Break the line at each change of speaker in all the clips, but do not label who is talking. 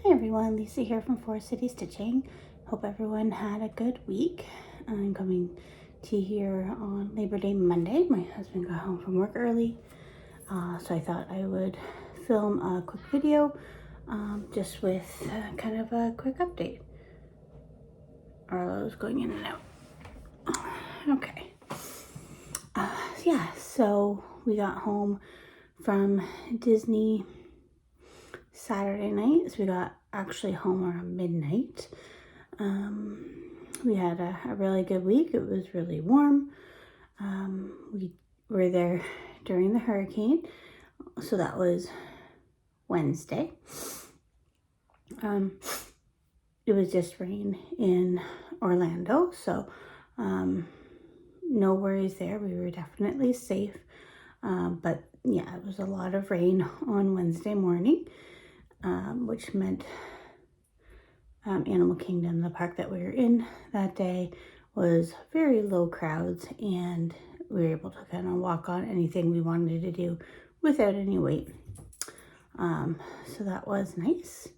Hi everyone, Lisa here from Forest City Stitching. Hope everyone had a good week. I'm coming to you here on Labor Day Monday. My husband got home from work early, so I thought I would film a quick video just with kind of a quick update. Arlo's going in and out. Okay. Yeah, so we got home from Disney Saturday night, so we got actually home around midnight. We had a really good week. It was really warm. We were there during the hurricane, so that was Wednesday. It was just rain in Orlando, so no worries there. We were definitely safe, but yeah, it was a lot of rain on Wednesday morning, which meant Animal Kingdom, the park that we were in that day, was very low crowds, and we were able to kind of walk on anything we wanted to do without any wait. So that was nice.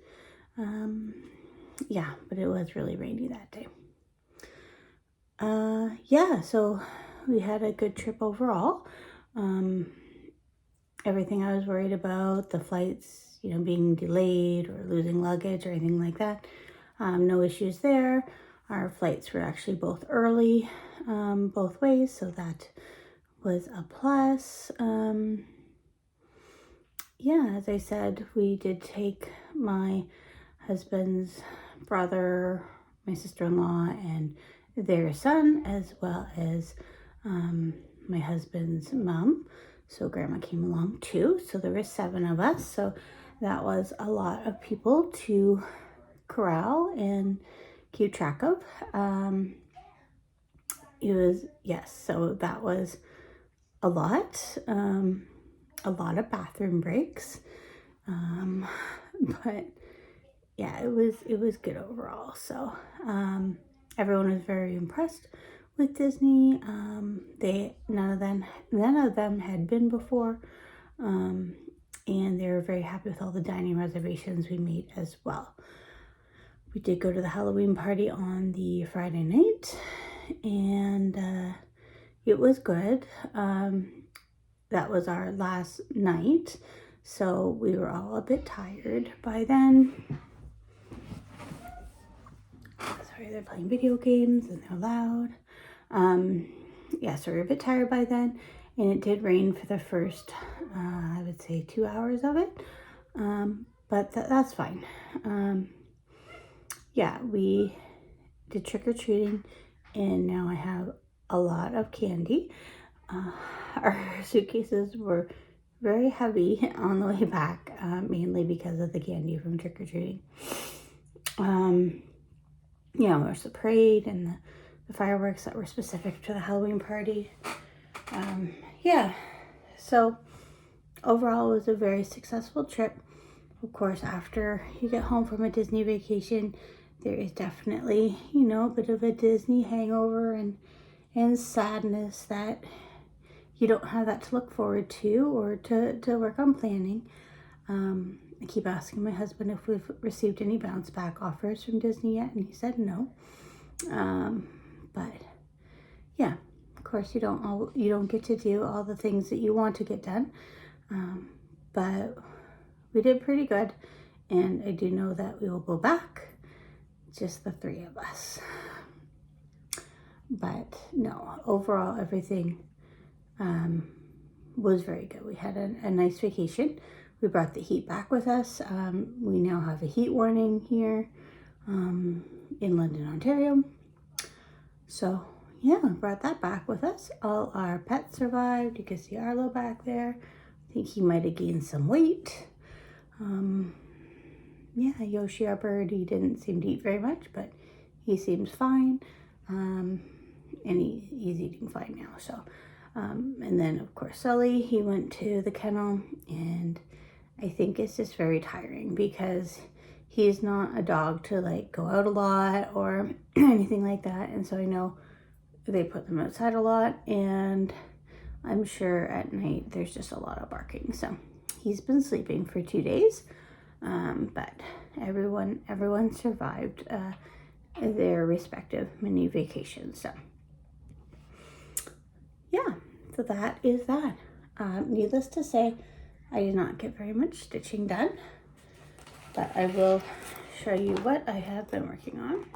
Yeah, but it was really rainy that day. Yeah, so we had a good trip overall. Everything I was worried about, the flights, being delayed or losing luggage or anything like that, no issues there. Our flights were actually both early, both ways, so that was a plus. Yeah, as I said, we did take my husband's brother, my sister-in-law, and their son, as well as my husband's mom. So grandma came along too. So there were 7 of us. So that was a lot of people to corral and keep track of. So that was a lot of bathroom breaks. But yeah, it was good overall. So everyone was very impressed with Disney. None of them had been before, and they were very happy with all the dining reservations we made as well. We did go to the Halloween party on the Friday night, and it was good. That was our last night, so we were all a bit tired by then. Sorry, they're playing video games and they're loud. Yeah, so we were a bit tired by then, and it did rain for the first, I would say 2 hours of it, but that's fine. Yeah, we did trick-or-treating, and now I have a lot of candy. Our suitcases were very heavy on the way back, mainly because of the candy from trick-or-treating. There's the parade and the fireworks that were specific to the Halloween party. So overall it was a very successful trip. Of course, after you get home from a Disney vacation, there is definitely, a bit of a Disney hangover and sadness that you don't have that to look forward to or to work on planning. I keep asking my husband if we've received any bounce back offers from Disney yet, and he said no. But yeah, of course you don't get to do all the things that you want to get done. But we did pretty good, and I do know that we will go back, just the 3 of us. But no, overall everything was very good. We had a nice vacation. We brought the heat back with us. We now have a heat warning here in London, Ontario. So yeah, we brought that back with us. All our pets survived. You can see Arlo back there. I think he might have gained some weight. Yoshi, our bird, he didn't seem to eat very much, but he seems fine. And he's eating fine now. So, and then of course Sully, he went to the kennel, and I think it's just very tiring because he's not a dog to like go out a lot or anything like that. And so I know they put them outside a lot, and I'm sure at night there's just a lot of barking. So he's been sleeping for 2 days. But everyone survived their respective mini vacations. So yeah, so that is that. Needless to say, I did not get very much stitching done, but I will show you what I have been working on.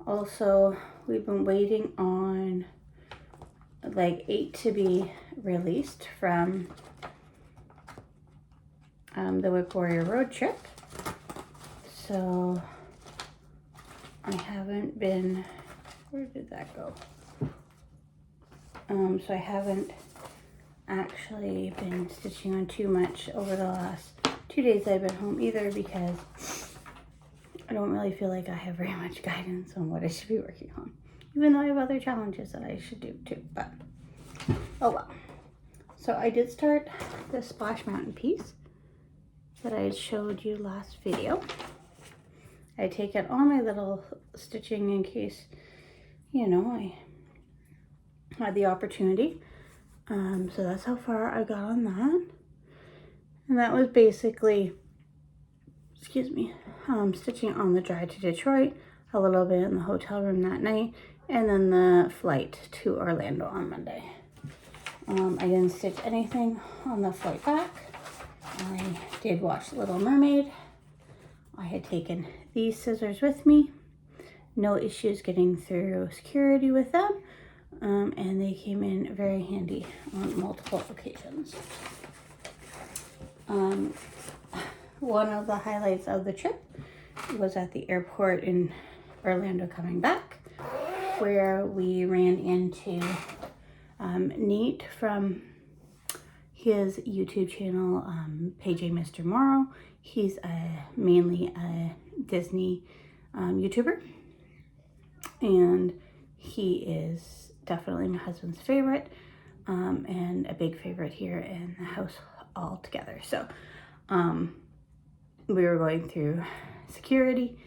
Also, we've been waiting on leg 8 to be released from the Whip Warrior road trip. So I haven't been, where did that go? So I haven't actually been stitching on too much over the last 2 days I've been home either, because I don't really feel like I have very much guidance on what I should be working on, even though I have other challenges that I should do too, but oh well. So I did start the Splash Mountain piece that I showed you last video. I take out all my little stitching in case, you know, I had the opportunity. So that's how far I got on that. And that was basically, excuse me, stitching on the drive to Detroit, a little bit in the hotel room that night, and then the flight to Orlando on Monday. I didn't stitch anything on the flight back. I did watch Little Mermaid. I had taken these scissors with me. No issues getting through security with them. And they came in very handy on multiple occasions. One of the highlights of the trip was at the airport in Orlando coming back, where we ran into Nate from his YouTube channel, PJ Mr. Morrow. He's mainly a Disney YouTuber, and he is definitely my husband's favorite, and a big favorite here in the house altogether. So we were going through security,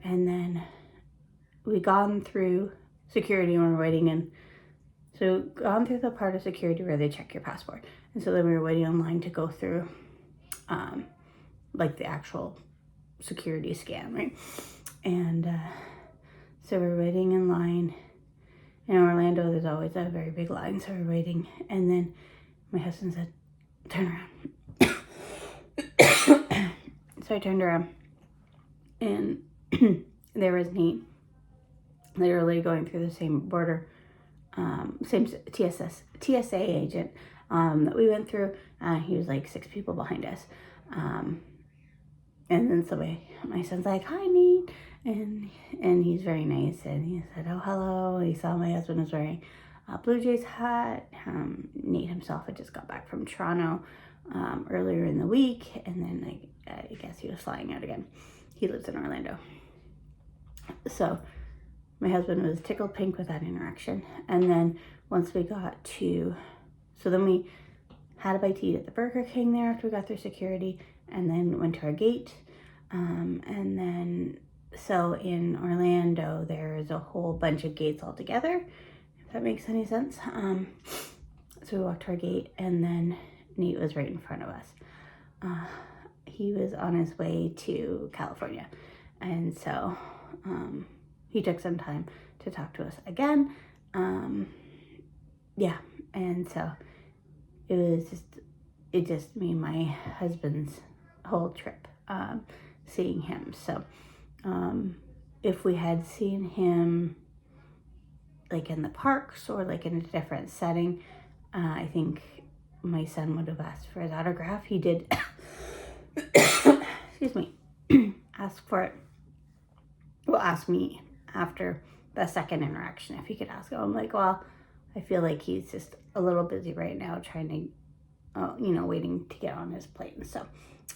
and then we gone through security and we're waiting in. So gone through the part of security where they check your passport. And so then we were waiting online to go through like the actual security scan, right? And so we're waiting in line. In Orlando, there's always a very big line, so we're waiting. And then my husband said, turn around. So I turned around, and there was Nate, literally going through the same border, same TSA agent that we went through. He was like 6 people behind us. And then my son's like, hi, Nate. And he's very nice. And he said, oh, hello. He saw my husband was wearing a Blue Jays hat. Nate himself had just got back from Toronto earlier in the week. And then I guess he was flying out again. He lives in Orlando. So my husband was tickled pink with that interaction. And then once we got to, so then we had a bite to eat at the Burger King there after we got through security, and then went to our gate. And then, so in Orlando, there's a whole bunch of gates all together, if that makes any sense. So we walked to our gate, and then Nate was right in front of us. He was on his way to California. And so he took some time to talk to us again. Yeah, and so it just made my husband's whole trip seeing him. So if we had seen him like in the parks or like in a different setting, I think my son would have asked for his autograph. He did excuse me, ask for it. Well, ask me after the second interaction if he could ask. I'm like, well, I feel like he's just a little busy right now trying to, waiting to get on his plane. So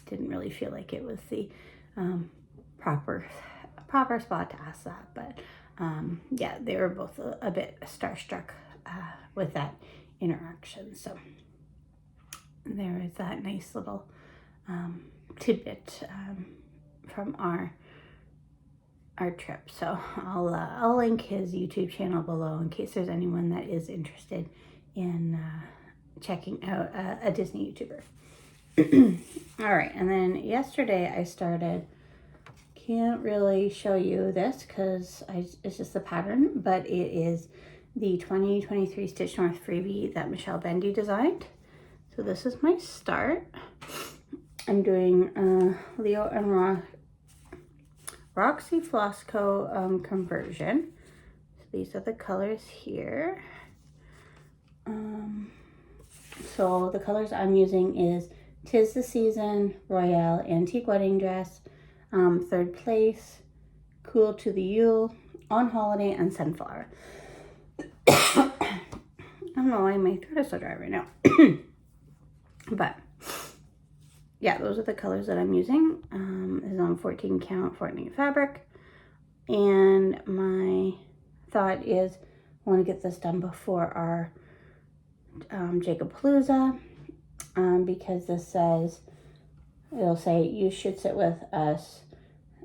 didn't really feel like it was the proper spot to ask that. But yeah, they were both a bit starstruck with that interaction. So there is that nice little tidbit from our trip. So I'll link his YouTube channel below in case there's anyone that is interested in checking out a Disney YouTuber. All right, and then yesterday I started, can't really show you this because it's just the pattern, but it is the 2023 Stitch North freebie that Michelle Bendy designed. So this is my start. I'm doing Leo and Roxy Floss conversion. So these are the colors here. So the colors I'm using is 'Tis the Season, Royale, Antique Wedding Dress, Third Place, Cool to the Yule, On Holiday, and Sunflower. I don't know why my throat is so dry right now. But yeah, those are the colors that I'm using. This is on 14 count Fortnite fabric. And my thought is I want to get this done before our Jacobpalooza, because this says, it'll say, you should sit with us.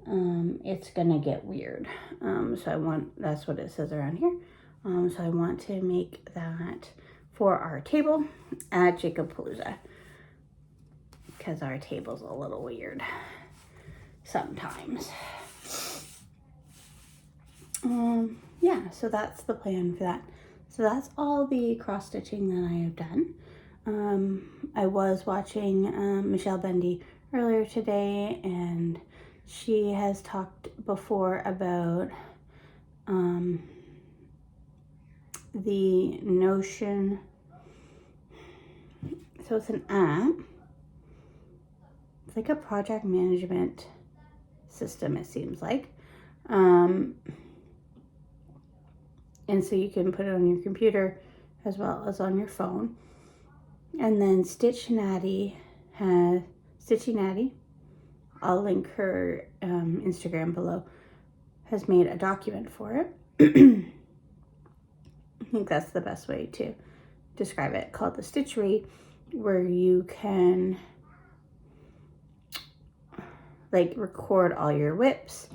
It's gonna get weird. So that's what it says around here. So I want to make that for our table at Jacobpalooza, because our table's a little weird sometimes. Yeah, so that's the plan for that. So that's all the cross stitching that I have done. I was watching Michelle Bendy earlier today, and she has talked before about the Notion. So it's an app. It's like a project management system, it seems like. And so you can put it on your computer as well as on your phone. And then Stitchy Natty, I'll link her Instagram below, has made a document for it. I think that's the best way to describe it, called the Stitchery, where you can like record all your whips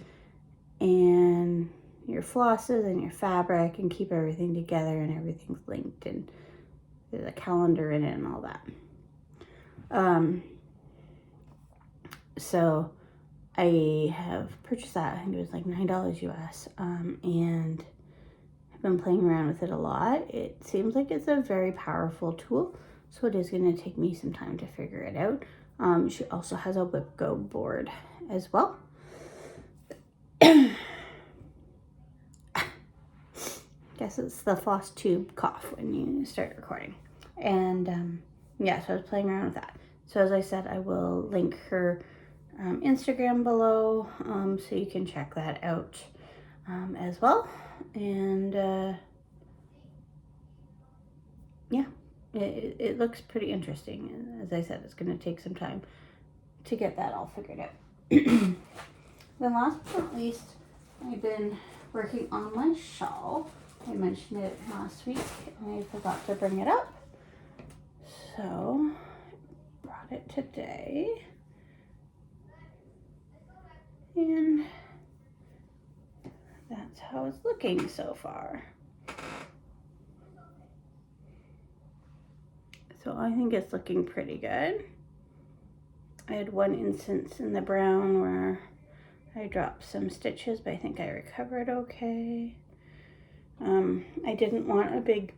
and your flosses and your fabric and keep everything together, and everything's linked, and there's a calendar in it and all that. So I have purchased that. I think it was like $9 US, and I've been playing around with it a lot. It seems like it's a very powerful tool, so it is going to take me some time to figure it out. She also has a whip go board as well. Guess it's the Flosstube cough when you start recording. And yeah, so I was playing around with that. So as I said, I will link her Instagram below, so you can check that out as well. And yeah, it looks pretty interesting. As I said, it's going to take some time to get that all figured out. Then last but not least, I've been working on my shawl. I mentioned it last week and I forgot to bring it up. So I brought it today. And that's how it's looking so far. So I think it's looking pretty good. I had one instance in the brown where I dropped some stitches, but I think I recovered okay. I didn't want a big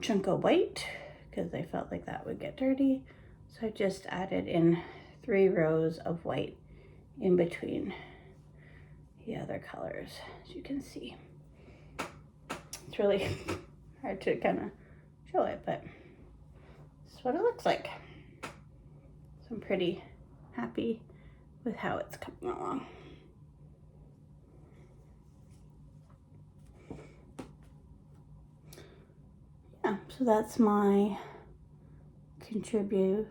chunk of white because I felt like that would get dirty. So I just added in 3 rows of white in between the other colors, as you can see. It's really hard to kind of show it, but this is what it looks like. So I'm pretty happy with how it's coming along. Yeah, so that's my contribution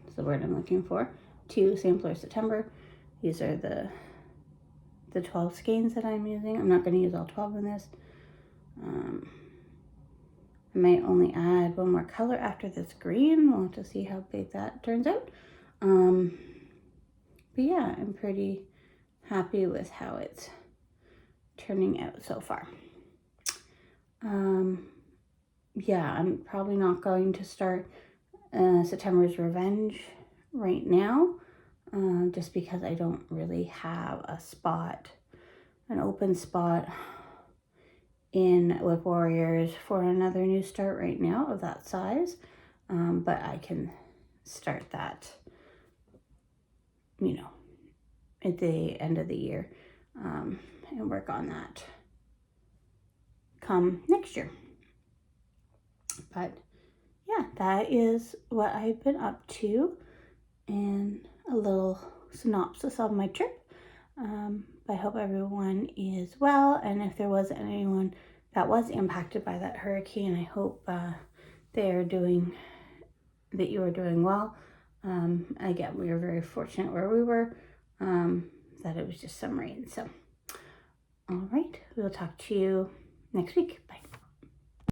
is the word I'm looking for, to Sampler September. These are the 12 skeins that I'm using. I'm not going to use all 12 in this. I might only add one more color after this green. We'll have to see how big that turns out. But yeah, I'm pretty happy with how it's turning out so far. yeah, I'm probably not going to start September's Revenge right now, just because I don't really have a spot, an open spot in Whip Warriors for another new start right now of that size. But I can start that, you know, at the end of the year, and work on that come next year. But yeah, that is what I've been up to, and a little synopsis of my trip. I hope everyone is well, and if there was anyone that was impacted by that hurricane, I hope that you are doing well. Again, we were very fortunate where we were, that it was just some rain. So, all right, we'll talk to you next week.